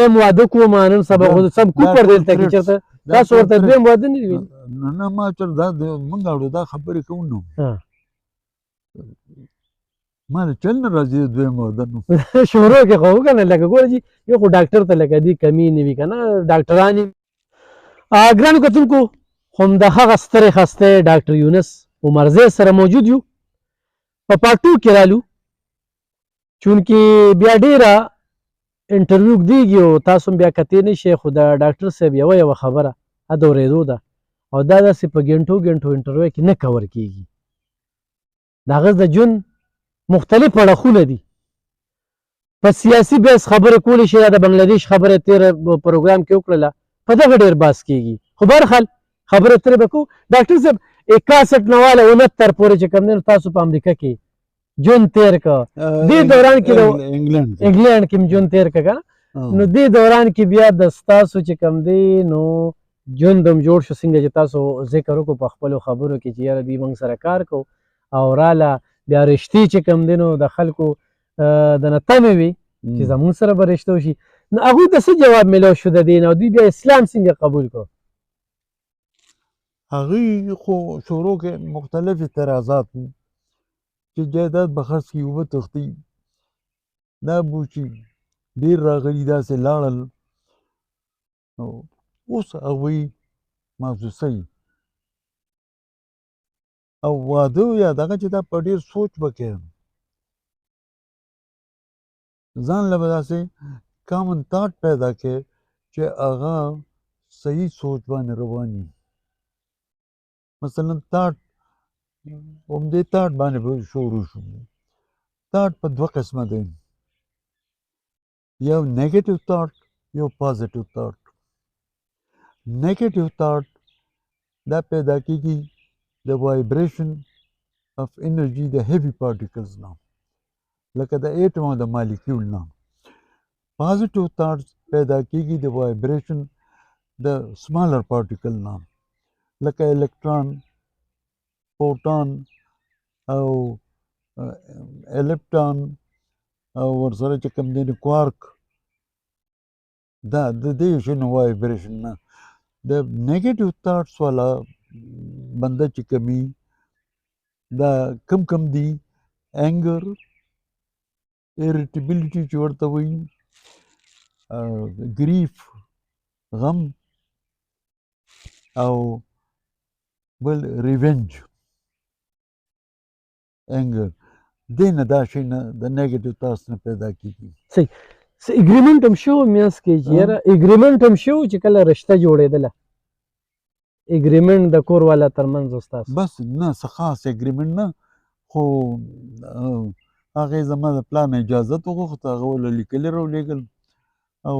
دویم واده کوم نن سبا خو سم کوپر دلته کې چېرته تاسو ورته دویم واده نه دي ویلي نه ما چېرته دا موږ اورو دا خبرې کوو نو ما نه چل نه راځي دویم واده نو شروع کې خو که نه لکه ګوره چې یو خو ډاکټر ته لکه دې کمی نه وي که نه ډاکټران ګرانو کتونکو همدغه سترې خسته ډاکټر یونس عمرزی سره موجود یو په پارت 2 کې رالو چونکې بیا ډېره انټرویو ږدېږي او تاسو هم بیا کتې نه شئ خو د ډاکټر صاحب یوه خبره د اورېدو ده او دا داسې په ګنټو انټرویو کې نه کور کېږي د هغه د ژوند مختلف اړخونه دي په سیاسي بحث خبرې کولی شي د بنګلادیش خبره تېره پروګرام کې وکړله په دغه ډېر بحث کېږي خو بهرحال خبرې ترې به کوو ډاکټر صاحب 61 نه واله 69 پورې چې کوم دی نو تاسو په امریکا کې ژوند تېر که دې دوران کې انګلینډ کې م ژوند تېر که که نو دې دوران کې بیا د ستاسو چې کوم دی نو ژوند هم جوړ شو څنګه چې تاسو ذکر وکړو په خپلو خبرو کې چې یاره دوی موږ سره کار کوو او راله بیا رشتې چې کوم دی نو د خلکو د نه تمې وي چې زموږ سره به رشته وشي نو هغوی ته څه جواب میلاو شو د دې نه او دوی بیا اسلام څنګه قبول کړو هغوی خو شروع کې مختلف اعتراضات وو چې جایداد به خرڅ کړي اوبه تښتي دا بوچي ډېر راغلي داسې لاړل اوس هغوی محسوسوي او واده یا دغه چې دا په ډېر سوچ به کوي ځان له به داسې کامن تاټ پیدا کړي چې هغه صحیح سوچ باندې روان وي مثلا تاټ همدې تاټ باندې به شروع شو تاټ په دوه قسمه دی یو نیګیټیو تاټ یو پازیټیو تاټ نیګیټیو تاټ دا پیدا کېږي د وایبریشن اف انرژي د هیوي پارټیکلز نه لکه د ایټم او د مالیکیول نه پازیټیو تاټس پیدا کېږي د وایبریشن د سمالر پارټیکل نه لکه الکترون پروټون او الکترون او ورسره چې کوم دی کوارک دا د دې شنو وایبریشن نه د نیګیټیو تاټس والا بنده چې کمی دا کم دي انګر irritability چې ورته وایي ګریف غم او بل ریونج انګر دې نه دا شی نه د نیګیټیو تاټس نه پیدا کېږي صحیح اګریمنټ هم شو میانس کې چې یاره اګریمنټ هم شو چې کله رشته جوړېدله اګریمنټ د کور والا ترمنځ ستاسو بس نه څه خاص اګریمنټ نه خو هغې زما د پلار نه اجازت وغوښته هغه وله لیکلي راولېږل او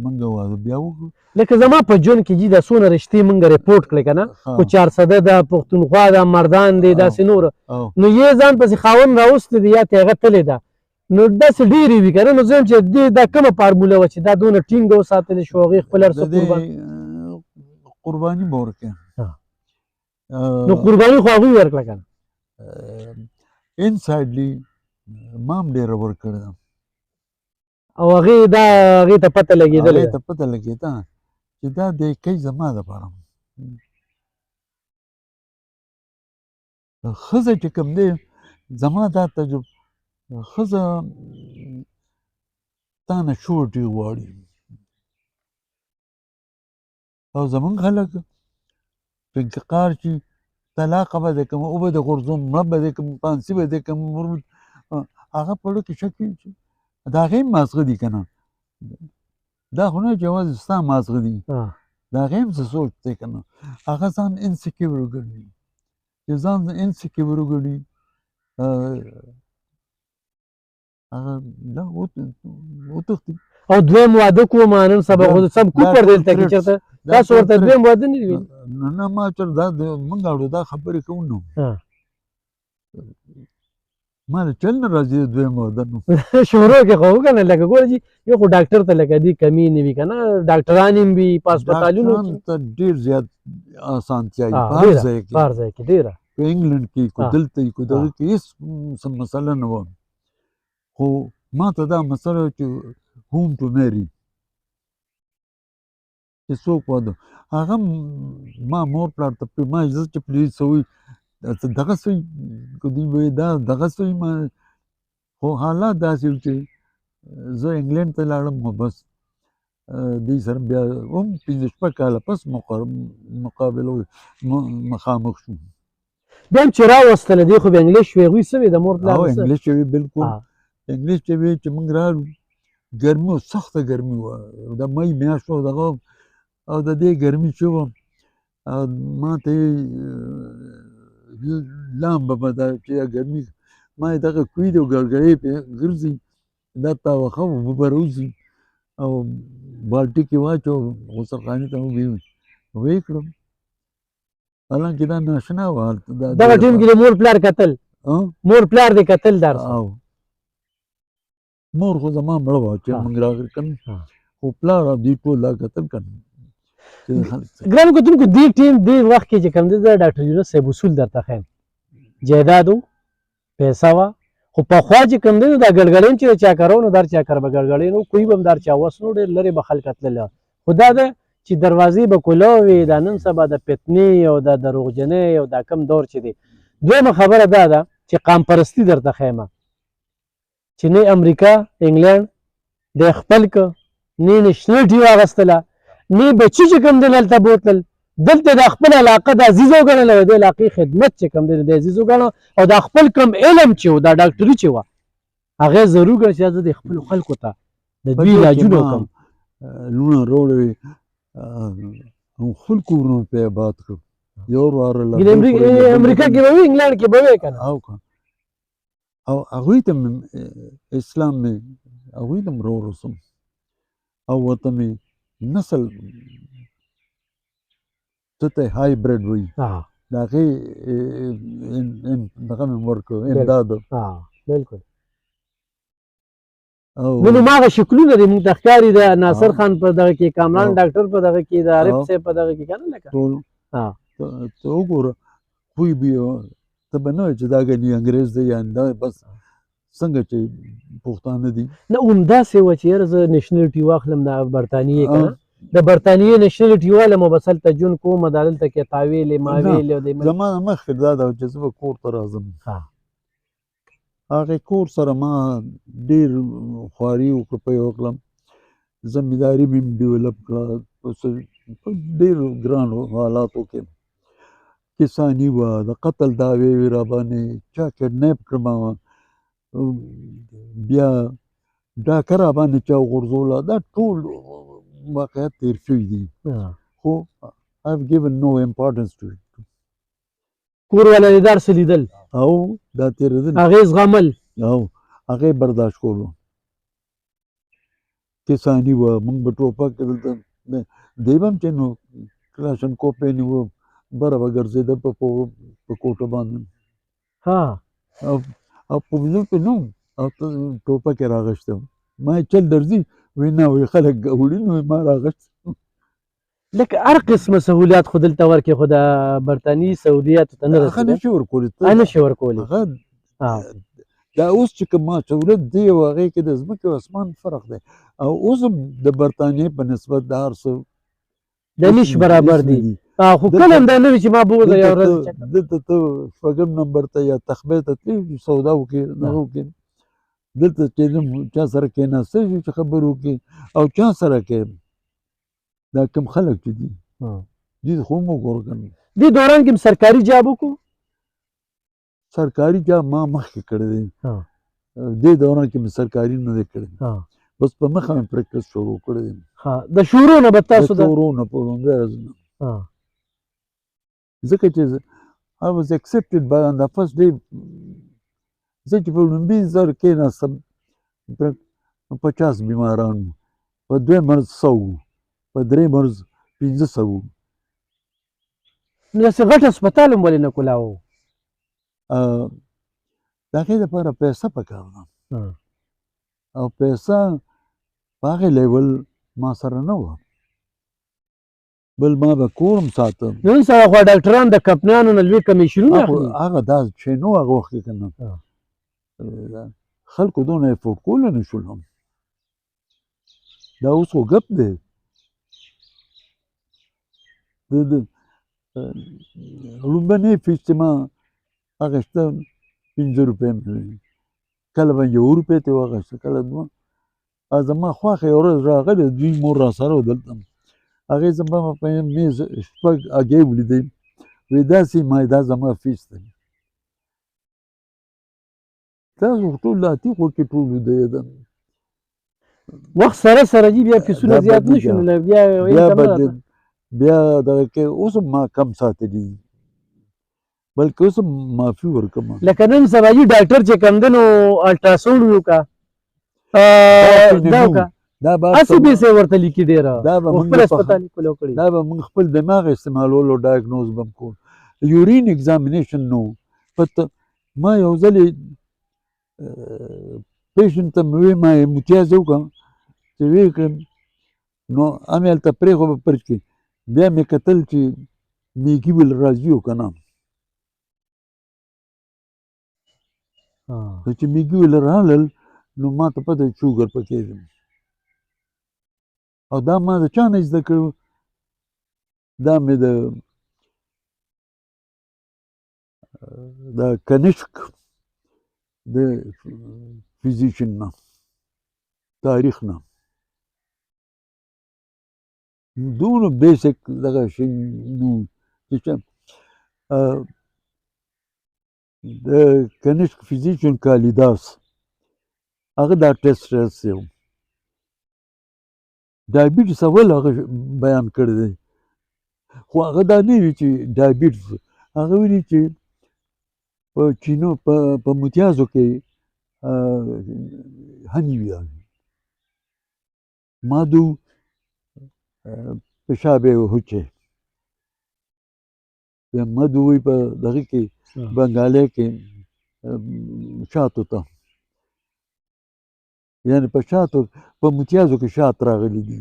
موږ واده بیا وکړو لکه زما په ژوند کې جي دا څونه رشتې موږ ریپورټ کړې که نه خو 400 ده پښتونخوا ده مردان دی داسې نور نو یې ځان پسې خاوند راوستی دی یا ته هغه تلې ده نو داسې ډېرې وي که نه نو زه یم چې دې دا کومه فارموله وه چې دا دونه ټینګه وساتلې شو هغې خپل هر څه قرباني به ورکړې نو قرباني خو هغوی ورکړه که نه انسایډلي ما هم ډېره ورکړې ده او هغې ته پته لګېدلې هغې ته پته لګېده چې دا دی کوي زما دپاره ښځه چې کوم دی زما دا تجربه ښځه تا نه شورټي غواړي او زمونږ خلک په انتقار شي طلاقه به دې کوم او به دې غورځوم مړه به دې کوم پانسي به دې کوم هغه په زړه کې شک وي د هغې هم مازغه دي که نه دا خو نه چې یوازې ستا مازغه دي د هغې هم څه سوچ دی که نه هغه ځان انسیکیور وګڼي چې ځان انسیکیور وګڼي هغه وتښتي او دویم واده کوم نن سبا خو سم کوپر دلته کې چېرته تاسو ورته دویم واده نه دي ویلي نه ما چېرته دا موږ اورو دا خبرې کوو نو ما نه چل نه راځي دویم واده نو شروع کې خو که نه لکه ګوره چې یو خو ډاکټر ته لکه دې کمی نه وي که نه ډاکټران هم وي په هسپتالونو کې ډاکټرانو ته ډېر زیات اسانتیا وي په هر ځای کې ډېره په انګلنډ کې کو دلته کو دغه کې هېڅ مسله نه وه خو ما ته دا مسله چې هوم ټو میري چې څوک واده هغه ما مور پلار ته ما زه چې پلیز سوی دغه سوی دوی وایي دا دغه سوی ما خو حالات داسې وو چې زه انګلینډ ته لاړم خو بس دوی سره بیا هم 15 کاله پس مقابله مخامخ شوم بیا هم چې راوستله دی خو به انګلیش وی هغوی څه وی د مور پلار او څه؟ انګلیش چې وی بالکل انګلیش چې وی چې موږ راغلو ګرمي وه سخته ګرمي وه د مۍ میاشت وه دغه او د دې ګرمي چې وه ما ته یې لامبه به دا چې دا ګرمي ما یې دغه کوي دی او ګړګړې پې ګرځي دا تاوخه اوبه به راوځي او بالټي کې واچو غسل خانې ته ویې کړم حالانکې دا ناشنا وه دغه ټیم کې د مور پلار کتل مور پلار دې کتل در او مور خو زما مړه وه چې موږ راغلي که نه خو پلار او دوی ټول دا کتل که نه ګرانو کتونکو دې ټیم دې وخت کې چې کوم دی زه ډاکټر یونس صاحب اصول درته ښیم جایداد و پیسه وه خو پخوا چې کوم دی نو دا ګړګړین چې د چا کرو نو در چا کر به ګړګړین و کوی به هم در چا وس نو ډېر لرې به خلک تللی خو دا ده چې دروازې به کولاو وي دا نن سبا د فتنې او د دروغجنۍ او دا کم دور چې دی دویمه خبره دا ده چې قام پرستي درته ښیمه چې نه امریکا انګلینډ د خپل که نه نشنلټي واغېستله نه بچي چې کوم دی هلته بوتلل دلته د خپل علاقه د عزیز وګڼله د علاقې خدمت چې کوم دی د عزیز وګڼه او د خپل کوم علم چې و دا ډاکټري چې وه هغه ضرور ګڼه چې زه د خپلو خلکو ته د دوی علاجونه وکړم لونه روړې او خلکو ورونه پې آباد کړو یو وار امریکا کې به وي انګلینډ کې به وي که نه او هغوی ته مې اسلام مې هغوی ته مې راورسوم او ورته مې نسل څه ته هایبریډ وایي د هغې دغه مې ورکړو امداد بلکل نو هماغه شکلونه دي موږ ته ښکاري د ناصر خان په دغه کې کامران ډاکټر په دغه کې د عارف صاحب په دغه کې که نه لکه ټول ته وګوره خوی به ته به نه وایې چې دا ګنې انګرېز دی یا دا بس څنګه چې پښتانه دي نه همداسې وه چې یاره زه نیشنلټي واخلم د برطانیې که نه د برطانیې نیشنلټي والم او بس هلته ژوند کوم دا دلته کې تا ویلې ما ویلې زما مخکې دا ده چې زه به کور ته راځم هغې کور سره ما ډېر خواري وکړه په یو کلم زمینداري مې ډیولپ کړه په ډېرو ګرانو حالاتو کې کساني وه د قتل دعوې وې راباندې چا کډنیپ کړمه بیا ډاکه راباندې چا وغورځوله دا ټول واقعیت تیر شوي دي خو I have given no importance to it کور والا دې دار څه لیدل او دا تېرېدل هغې زغمل او هغې برداشت کولو کساني وه موږ به ټوپک دلته دی به هم چې نو کلاشنکوف یې نیوه بره به ګرځېده په کوټه باندې او په وضو پې نه او ټوپک یې راغشته ما یې چل درځي وایي نه وایي خلک وړي نو ما راغشت لکه هر قسمه سهولیات خو دلته ورکړې خو د برطانیې سهولیاتو ته نه هغه نشي ورکولی نشي ورکولی دا اوس چې کوم سهولت دی او هغې کې د ځمکې او اسمان فرق دی او اوس هم د برطانیې په نسبت د هر څه د نش برابر دي خو کله هم دا نه وي چې ما بوځه یو ورځ دلته ته شپږم نمبر ته یا تخبې ته تللی سودا وکړې دغه وکړې دلته چې چا سره کېناستی شي چې خبرې وکړې او چا سره کې دا کوم خلک چې دي دوی خو هم وګوره که نه دې دوران کې سرکاري جاب وکړو سرکاري جاب ما مخکې کړی دی دې دوران کې مې سرکاري نه دی کړی بس په مخه مې پریکټس شروع کړی دی د شروع نه به تاسو د شروع نه په لومړۍ ورځ نه ځکه چې I was accepted by on the first day زه چې په لومړي ځل کېناستم 50 بیماران په دویم مرض 100 په درېیم مرض 500 نو داسې غټ هسپتال هم ولې نه کولاوه د هغې دپاره پیسه پکار ده او پیسه په هغې لیول ما سره نه وه بل ما به کور هم ساته نن سبا خو ډاکټران د کمپنیانو نه لوی کمیشنونه اخلي هغه دا شی نه و هغه وخت کې که نه خلکو دونه افورډ کولی نه شول هم دا اوس خو ګپ دی د لومبنۍ فیس چې ما اخیسته 5 روپۍ مې وي، کله به 1 روپۍ ترې واخیسته، کله 2. زما خواښه یوه ورځ راغلې، دوی مور راسره وه دلته، هغې زما په میز 6 هګۍ ولیدې، وایي داسې ما دا زما فیس دی. تاسو خو ټول لاتي خو کې ټول ویده وخت سره سره جي بیا فیسونه دا زیات بدلېږي. نشو نو بیا بیا income نه راته. بیا دغه کې اوس هم ما کم ساتلي دي، بلکې اوس هم معافي ورکوم. لکه نن سبا جي ډاکټر چې کوم دی نو الټراساونډ وکړه دا وکړه دا به هسې پیسې ورته لیکي ډېره دا به موږ خپل هسپتال یې کولو کړي. دا به موږ خپل دماغ استعمالولو، ډایګنوز به م کول. یورین ایگزامینیشن نو پته ما یو ځلې پیشنټ ته مې وویل ما امتیاز وکړم چې ویې کړم نو امې هلته پرېښوده پرچ کې، بیا مې کتل چې میګي ول راځي او که نه، چې میګي ول راغلل نو ما ته پته شوګر پکې دی. او دا ما د چا نه زده کړو، دا مې د کنشک د فزیشن نه تاریخ نه دومره بیسک دغه شی نو چې د کنشک فزیشن کالیداس هغه دا ټیسټ رسېو ډایبیټس اول هغه بیان کړی دی، خو هغه دا نه وي چې ډایبیټس، هغه ویلي چې په چینو په متیازو کې هنی وي مادو پیشاب هوچه مدو وي په دغه کې بنګالي کې شاتو ته، یعنی په شاتو په متیازو کې شات راغلي دي.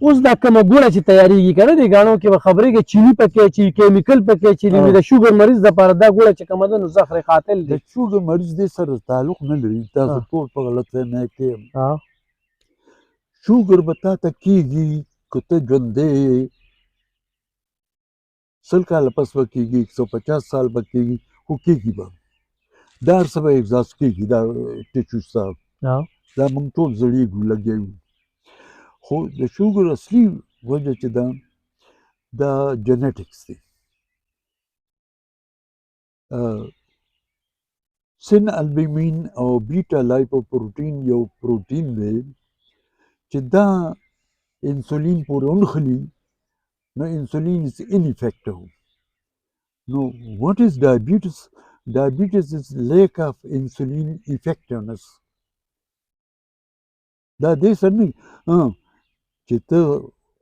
اوس دا کومه ګوړه چې تیاریږي که نه دې ګاڼو کې به خبرې کې چیني پکې اچي کیمیکل پکې اچي د شوګر مریض دپاره دا ګوړه چې کومه ده نو زهر قاتل د دی. شوګر مریض دې سره تعلق نه لري، تاسو ټول په غلط فهمۍ کې. شوګر به تا ته کېږي که ته ژوندی یې 100 کاله پس به کېږي 150 سال به کېږي، خو کېږي به دا هر څه به احساس کېږي، دا ټیشو ستا دا موږ ټول زړېږو لګیا یو. خو د شوګر اصلي وجه چې ده دا جنیټکس دی. سن البومین او بیټا لایپوپروټین یو پروټین دی چې دا انسولین پورې ونښلي نو انسولین is ineffective. نو what is diabetes? Diabetes is lack of insulin effectiveness. دا دې سره نه چې ته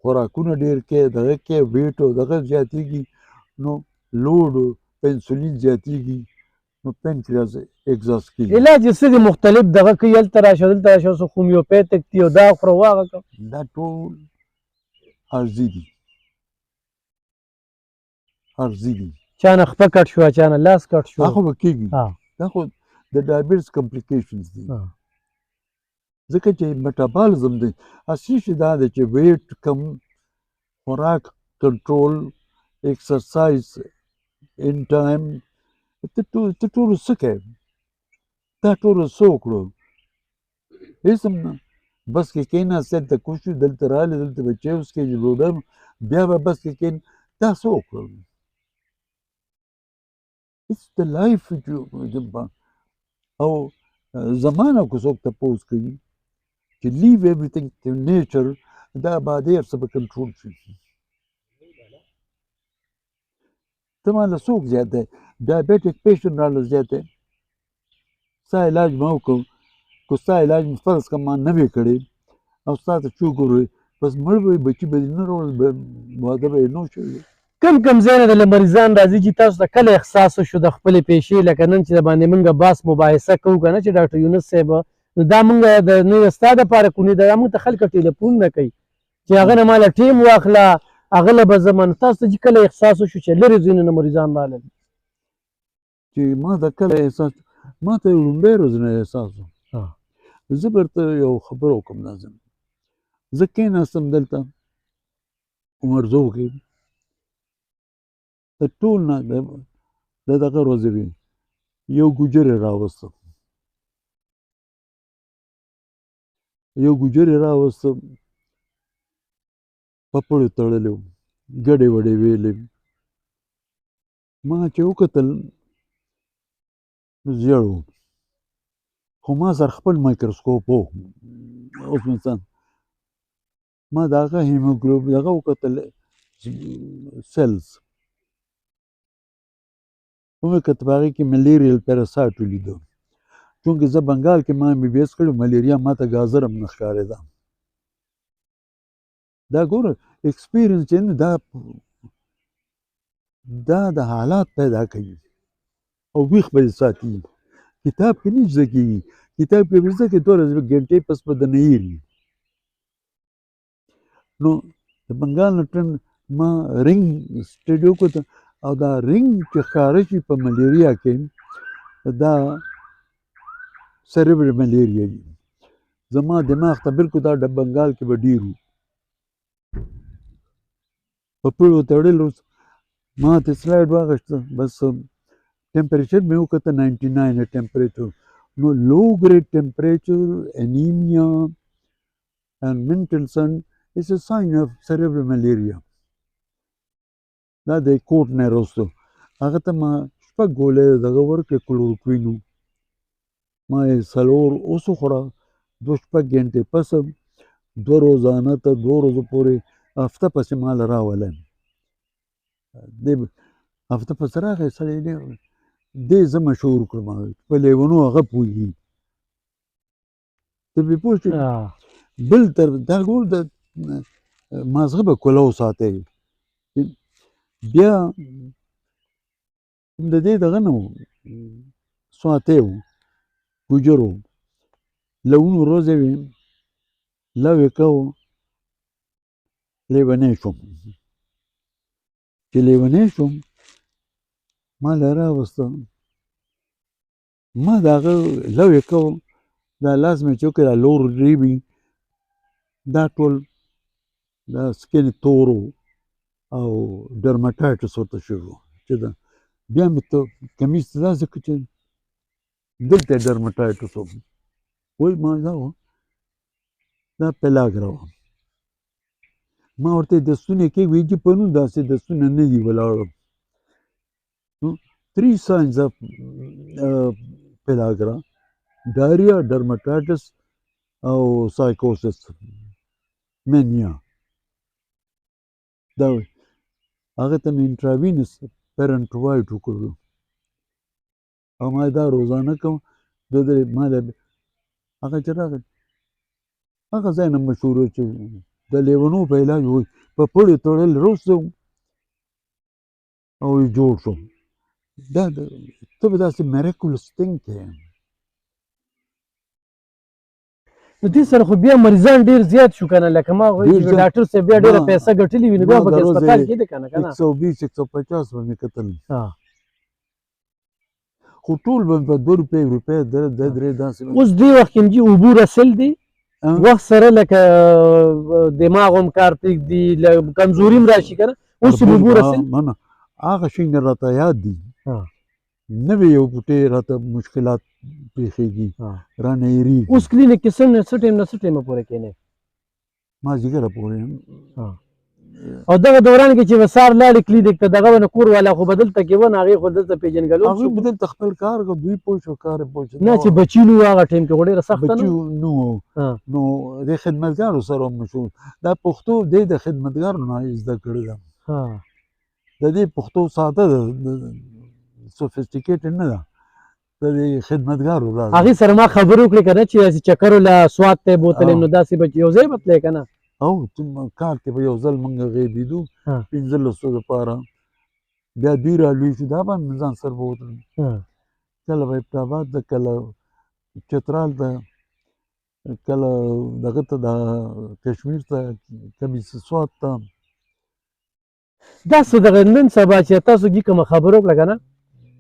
خوراکونه ډېر کې دغه کې ویټ او دغه زیاتېږي نو لوډ په انسولین زیاتېږي نو پینکریاس اګزاست کېږي. علاج یې څه دی مختلف دغه کوي هلته راشه دلته راشه اوس هومیوپیتک دي او دا خوره واغه کوه دا ټول عرضي دي عرضي دي. چا نه خپه کټ شو چا نه لاس کټ شو دا خو به کېږي، دا خو د ډایبیټس کمپلیکیشنز دي ځکه چې میټابالیزم دی. اصلي شی دا دی چې ویټ کم، خوراک کنټرول، ایکسرسایز ان ټایم. ته ټولو څه کوې؟ دا ټولو څه وکړو؟ هېڅ هم نه. بس کې کېناست دلته کوز شو دلته راغلې دلته به چای وڅښې ډوډۍ بیا به بس کې کېن دا څه وکړو؟ It's the life او زمانه کو څوک تپوس کوي چې لیو everything to nature دا بعد هر څه به کنټرول شي. ته ماله څوک زیات دی ډایبیټک پیشنټ راله زیات دی ستا علاج ما وکړو که ستا علاج مې فرض کړه ما نه وی کړی او ستا ته شوګر وی بس مړ به بچي به دې نه راوړل واده به یې نه شوی. کم کم ځای نه د مریضان راځي چې تاسو ته کله احساس وشو د خپلې پیشې لکه نن چې د باندې موږ باس مباحثه کوو که نه چې ډاکټر یونس صاحب نو دا موږ د نه ستا دپاره کونې دا موږ ته خلک ټلیفون نه کوي چې هغه نه ماله ټیم واخله هغه له به زه نو تاسو ته چې کله احساس وشو چې لرې ځایونو نه مریضان رالل چې ما ته کله احساس ما ته لومړی ورځ نه احساس و. زه درته یو خبره وکړم ناظم، زه کېناستم دلته عمرزو کې ټول نه د دغه ورځې وي یو ګوجر یې راوسته پپړې تړلې وو ګډې وډې ویلې ما چې وکتل زیړ و خو ما سره خپل مایکروسکوپ و اوس مثلا ما د هغه هیموګلوب دغه وکتل سیلز ومې کتل په هغې کې ملیریل پیراسایټ ولیده چونکې زه بنګال کې ما MBBS کړی ملیریا ما ته ګازر هم نه ښکارېده دا ګوره ایکسپیرینس چې دا د حالات پیدا کوي او ویښ به ساتي کتاب کې نه زده کېږي کتاب کې به زده کړې 12 ګنټې پس به درنه هېري نو د بنګال نه ټرن ما رنګ سټډي وکړه او دا رنګ چې ښکاره شي په ملیریا کې دا سریبرل ملیریا وي زما دماغ ته بالکل دا د بنګال کې به ډېر وو پپړو تړلو ما ته سلایډ واخیسته بس ټمپریچر مې وکړه 99 ټمپریچر نو لو ګریډ ټمپریچر انیمیا and Mendelssohn is a sign of cerebral malaria دا د کوټ نه وروسته هغه ته ما شپږ ګولۍ دغه ورکړې کلوروکوین ما یې څلور اوس وخوړه 2-6 ګنټې پس 2 روزانه ته 2 ورځو پورې هفته پسې ما له راولی دې هفته پسې راغی سړی دې زه مشهور کړم په لیونو هغه پوهېږي ته پرې پوه شوې بل تر دا ګور د مازغه به کولو ساتئ بیا د دې دغه نه و سواتی و ګوجر و لونو ورځې وې لو یې کو لیونی شوم چې لیونی شوم ما له راوسته ما د هغه لو یې کو دا لاس مې چې وکړې دا لور ریبي دا ټول دا سکین تور او ډرماټایټس ورته شوی و چې دا بیا مې ته کمیز ته داسې کړه چې دلته ډرماټایټس و وایي ما دا پلاګرا وه ما ورته دستونه کې وایي چې په نو داسې دستونه نه دي ولاړ 3 signs of pellagra diarrhea dermatitis او psychosis mania دا هغه ته مې انټراوینس پیرنټوایډ وکړو او ما دا روزانه کوم د ما هغه چې راغی هغه ځای نه مشهور چې د لیونو په علاج وایي په پړې تړل روسته او جوړ شوم دا ته به داسې میریکولس تینګ کوې نو دې سره خو بیا مریضان ډېر زیات شو که نه لکه ما وایي چې ډاکټر صاحب بیا ډېره پیسه ګټلې وي نو بیا پکې هسپتال کې دی که نه 120-150 به مې کتل خو ټول به په 2 روپۍ 2-3 داسې اوس دې وخت کې جي اوبو رسل دي وخت سره لکه دماغ هم کار پرېږدي کمزوري هم راشي که نه اوس یې اوبو رسل هغه شي راته یاد دي نوې یو بوټی راته مشکلات پېښېږي رانه هېرېږي اوس کلینیک کې څه ټایم نه څه ټایمه پورې کښېنئ مازدیګره پورې او دغه دوران کې چې به سهار لاړې کلینیک ته دغه ونه کور والا خو به دلته کې ونه هغې خو دلته پېژنګلو هغوی به دلته خپل کار کوي دوی پوه شو کار یې پوه شو نه چې بچي نه وو هغه ټایم کې خو ډېره سخته نه نو د خدمتګارو سره مشهور دا پښتو دی د خدمتګارو نه زده کړې ده د دې پښتو ساده ده سوفیسټیکیټډ نه ده د دې خدمتګارو ده هغې سره ما خبرې وکړې که نه چې چکر له سوات ته یې بوتلې نو داسې به یو ځای به تللی که نه او کار کې به یو ځل موږ غېبېدو 15 دپاره بیا دوی رالوی شو دا به مې ځان سره به وتلم کله به ابټاباد ته کله چترال ته کله دغه ته د کشمیر ته کبي سوات ته دا څه دغه نن سبا چې تاسو کې کومه خبره وکړه که نه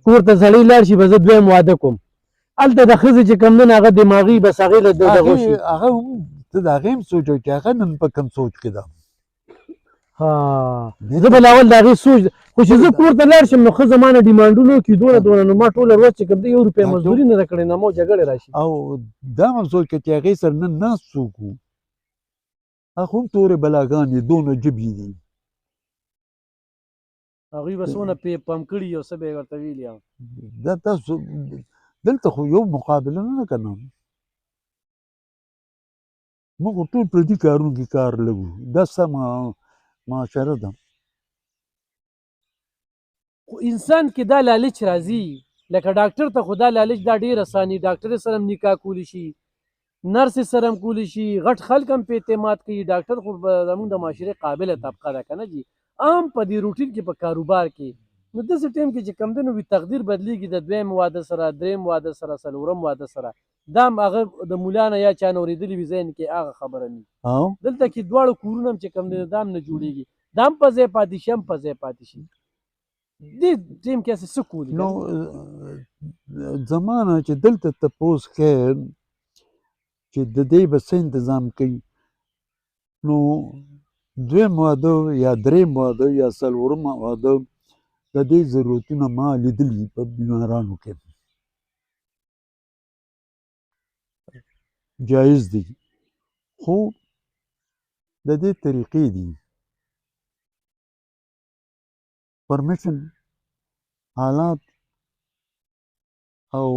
کور ته سړی لاړ شي به زه دویم واده کوم هلته د ښځې چې کوم نن هغه دماغي بس هغې له دغه شي هغه ته د هغې هم سوچ وي چې هغه نن په کوم سوچ کې ده زه به لاول د هغې سوچ خو چې زه کور ته لاړ شم نو ښه زما نه ډیمانډونه وکړي دونه نو ما ټوله ورځ چې کوم دی 1 روپۍ مزدوري نه ده کړې نو مو جګړې راشي او دا هم سوچ که چې هغې سره نن ناست څوک وو هغه هم تورې بلاګانې دونه جبې دي هغوی به څونه پم کړي یو څه به یې ورته ویلي دا تاسو دلته خو یو مقابله نه ده که نه موږ خو ټول پردي کارونو کې کار لګو دا سمه معاشره ده خو انسان کې دا لالچ راځي لکه ډاکټر ته خو دا لالچ دا ډېر اساني ډاکټر سره هم نکاح کولی شي نرس سره هم کولی شي غټ خلک هم په اعتماد کوي ډاکټر خو زموږ د معاشرې قابله طبقه ده که نه جي عام په دې روټین کې په کاروبار کې نو داسې ټایم کې چې کوم دی نو وي تقدیر بدلیږي د دویم واده سره دریم واده سره څلورم واده سره دا هم هغه د مولا نه یا چا نه اورېدلي وي ذهن کې هغه خبره نه دلته کې دواړو کورونه هم چې کوم دی دا هم نه جوړېږي دا هم په ځای پاتې شي هم په ځای پاتې شي دې ټیم کې هسې څه کولي نو زمانه چې دلته تپوس خیر چې د دې به څه انتظام کوي نو دویم واده یا دریم واده یا څلورم واده د دې ضرورتونه ما لیدلي په بیمارانو کې جایز دي خو د دې طریقې دي پرمیشن حالات او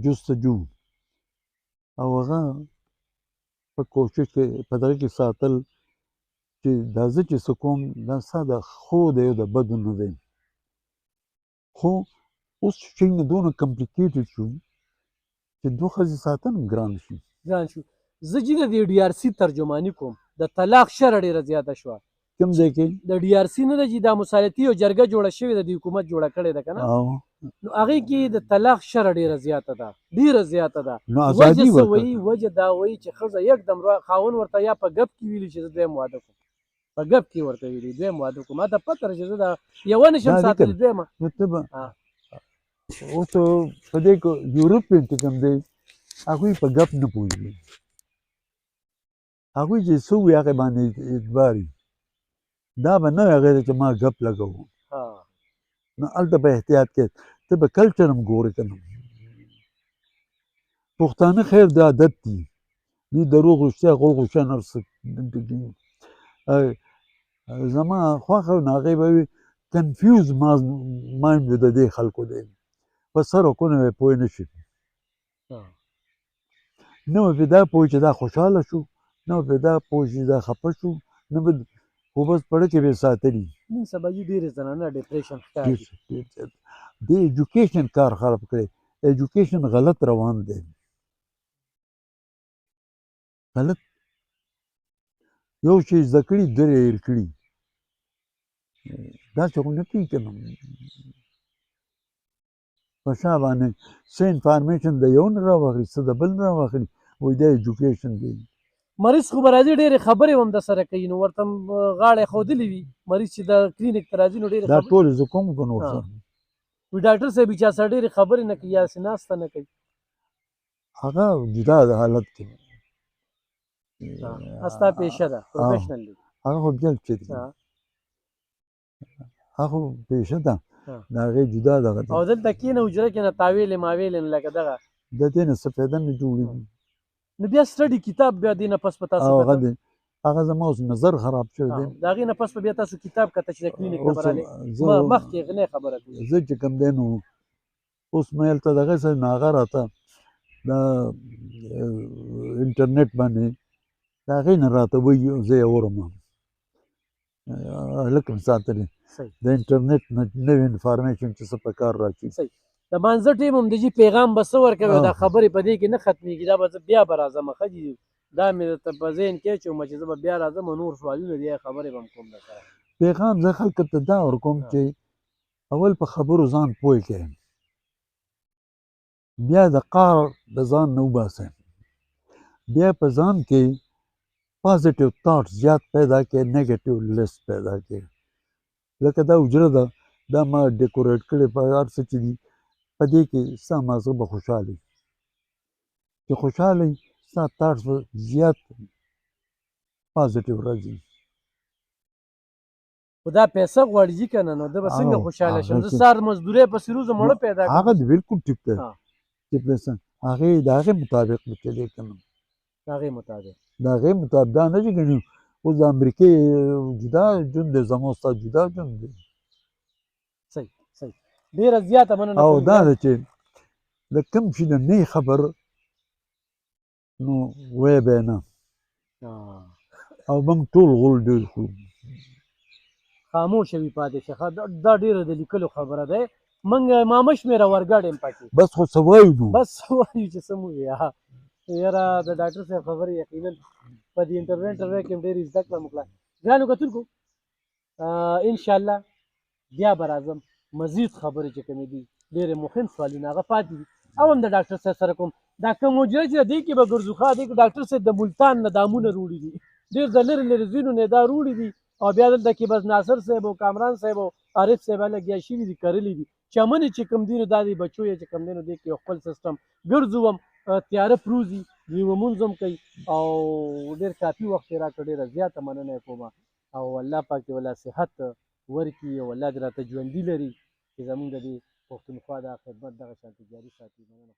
جستجو او هغه په کوشش کې په دغه کې ساتل چې دا زه چې څه کوم دا ستا د ښو دی او د بدو نه دی خو اوس شی نه دونه کمپلیکیټډ شو چې دوه ښځې ساتل هم ګران شي ګران شو زه چې د ډي آر سی ترجماني کوم د طلاق شرح ډېره زیاته شوه کوم ځای کې د ډي آر سی نه ده چې دا مصالحتي یو جرګه جوړه شوې ده د حکومت جوړه کړې ده که نه نو هغې کې د طلاق شرح ډېره زیاته ده ډېره زیاته ده نو وجه ازادي څه ورکړه وایي وجه دا وایي چې ښځه یکدم خاوند ورته یا په ګپ کې ویلي چې زه دویم واده کوم په ګپ کې ورته ویلي دویم واده کوم ما ته پته ده چې زه دا یوه نشم دا ساتلی ذکر. دویمه نو ته به اوس په دې کې یورپین چې کوم دی هغوی په ګپ نه پوهېږي هغوی چې څه وي هغې باندې اعتبار وي دا به نه وي هغې ته چې ما ګپ لګوم نو هلته به احتیاط کې ته به کلچر هم ګورې که نه پښتانه خیر د عادت دي دوی دروغ رښتیا غوغ رښتیا هر څه زما خوښه نو هغې به وي کنفیوز مایند د دې خلکو دی په سرکونه به پوه نه شي نه به پرې دا پوه چې دا خوشحاله شو نه به پرې دا پوه چې دا خفه شو نه به خو بس پړه کې به یې ساتلي نن سبا یې ډېرې زنانه ډپریشن ښکاري د ایجوکیشن کار خراب کړی ایجوکیشن غلط روان دی غلط یو شی زده کړي درې هېر کړي داسې خو نه کېږي که نه په شا باندې څه انفارمیشن د یو نه راواخلي څه د بل نه راواخلي وایي دا ایجوکیشن دی مریض خو به راځي ډېرې خبرې هم در سره کوي نو ورته غاړه ښودلې وي مریض چې د کلینیک ته راځي نو ډېرې دا ټول زه کوم که نو ورسره وي ډاکټر صاحب چا سره ډېرې خبرې نه کوي یاسې ناسته نه کوي هغه جدا د حالت کې ستا پیشه ده پروفیشنل دی هغه خو بیا څه دی هغه خو پیشه ده د هغې جدا دغه دی او دلته کښېنه حجره کې نه تاویلې ماویلې نه لکه دغه د دې نه څه فایده نه جوړېږي نو بیا سټډي کتاب بیا دې نه پس په تاسو هغه دی هغه زما اوس نظر خراب شوی دی د هغې نه پس په بیا تاسو کتاب کته چې د کلینیک ته به رالې مخکې غنې خبره کوي زه چې کوم دی نو اوس مې هلته دغه سره نو هغه راته د انټرنیټ باندې د هغې نه راته وایي زه یې اورم هلک مې ساتلی د انټرنیټ نه نوې انفارمیشن چې څه په کار راشي د مانځه ټیم هم د جي پیغام به څه ورکوي دا خبرې په دې کې نه ختمېږي دا به زه بیا به راځم ښه جي دا مې درته په ذهن کې اچوم چې زه به بیا راځم او نور سوالونه دي خبرې به هم کوم درسره پیغام زه خلکو ته دا ورکوم چې اول په خبرو ځان پوه کړئ بیا د قار د ځان نه وباسئ بیا په ځان کې پازیټیو تاټس زیات پیدا کړئ نیګیټیو لیس پیدا کړئ لکه دا حجره ده دا ما ډیکوریټ کړې په هر څه چې دي په دې کې ستا مازغه به خوشحاله چې خوشحاله ستا تاټس به زیات پازیټیو راځي خو دا پیسه غواړي ځي که نه نو ده به څنګه او خوشحاله شم هغه زه چې سهار مزدورۍ پسې روزم مړه پیدا کړم هغه دې بالکل ټیک دی ها چې پیسه هغې د هغې مطابق به چلې که نه د هغې مطابق د هغې مطابق دا نه چې ګڼي اوس د امریکې جدا ژوند دی زما ستا جدا ژوند دی صحیح صحیح ډېره زیاته مننه او کوم دا ګران. ده چې د کوم شي نه نه خبر نو وایې به یې نه او موږ ټول غول ډېر خورو خاموشه وي پاتې شه دا ډېره د لیکلو خبره ده موږ مامه شمېره ورګډ یم پکې بس خو څه وایو نو بس وایو چې څه مو وي یاره د ډاکټر صاحب خبرې یقینا په دې انټرویو کې هم ډېرې زده کړه مو کړه ګرانو کتونکو انشاءالله بیا به راځم مزید خبرې چې کومې دي ډېرې مهم سوالونه هغه پاتې دي او هم د ډاکټر صاحب سره کوم دا کوم حجره چې دې کې به ګرځو ښه دې کې ډاکټر صاحب د ملتان نه دامونه روړي دي ډېر د لرې لرې ځینو نه دا روړي دي او بیا دلته کې بس ناصر صاحب او کامران صاحب او عارف صاحب لګیا شوي دي کرلي دي چمنې چې کوم دي نو دا د بچو یې چې کوم دی نو دې کې یو خپل سیسټم ګرځو هم تیاره پروزي دوی لمونځ هم کوي او ډېر کافي وخت یې راکړ ډېره زیاته مننه یې کومه او الله پاک دې ولا صحت ورکړي او الله دې راته ژوندي لري چې زمونږ د دې پښتونخوا دا خدمت دغه شانتې جاري ساتي مننه